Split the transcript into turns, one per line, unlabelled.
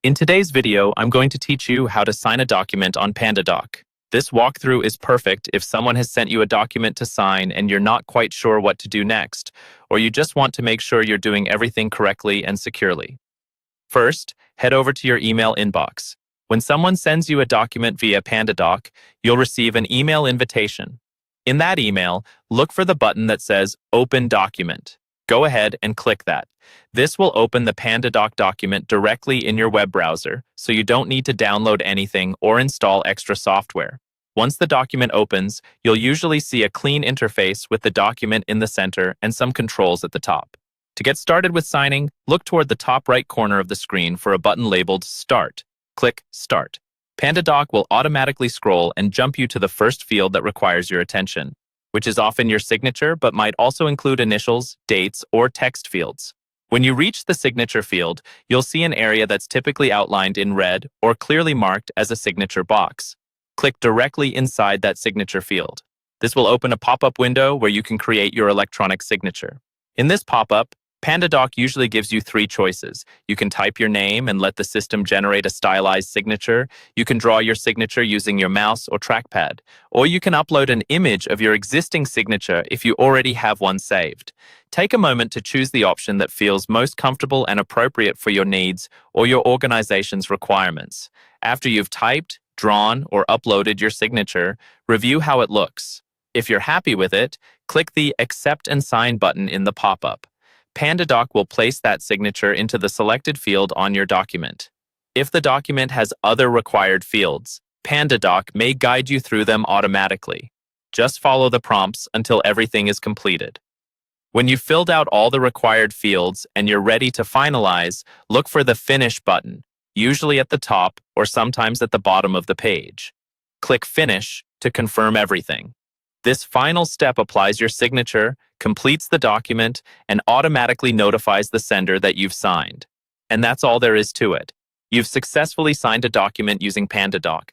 In today's video, I'm going to teach you how to sign a document on Pandadoc. This walkthrough is perfect if someone has sent you a document to sign and you're not quite sure what to do next, or you just want to make sure you're doing everything correctly and securely. First, head over to your email inbox. When someone sends you a document via Pandadoc, you'll receive an email invitation. In that email, look for the button that says Open Document. Go ahead and click that. This will open the Pandadoc document directly in your web browser, so you don't need to download anything or install extra software. Once the document opens, you'll usually see a clean interface with the document in the center and some controls at the top. To get started with signing, look toward the top right corner of the screen for a button labeled Start. Click Start. Pandadoc will automatically scroll and jump you to the first field that requires your attention, which is often your signature but might also include initials, dates, or text fields. When you reach the signature field, you'll see an area that's typically outlined in red or clearly marked as a signature box. Click directly inside that signature field. This will open a pop-up window where you can create your electronic signature. In this pop-up, Pandadoc usually gives you three choices. You can type your name and let the system generate a stylized signature. You can draw your signature using your mouse or trackpad. Or you can upload an image of your existing signature if you already have one saved. Take a moment to choose the option that feels most comfortable and appropriate for your needs or your organization's requirements. After you've typed, drawn, or uploaded your signature, review how it looks. If you're happy with it, click the Accept and Sign button in the pop-up. Pandadoc will place that signature into the selected field on your document. If the document has other required fields, Pandadoc may guide you through them automatically. Just follow the prompts until everything is completed. When you've filled out all the required fields and you're ready to finalize, look for the Finish button, usually at the top or sometimes at the bottom of the page. Click Finish to confirm everything. This final step applies your signature, completes the document, and automatically notifies the sender that you've signed. And that's all there is to it. You've successfully signed a document using Pandadoc.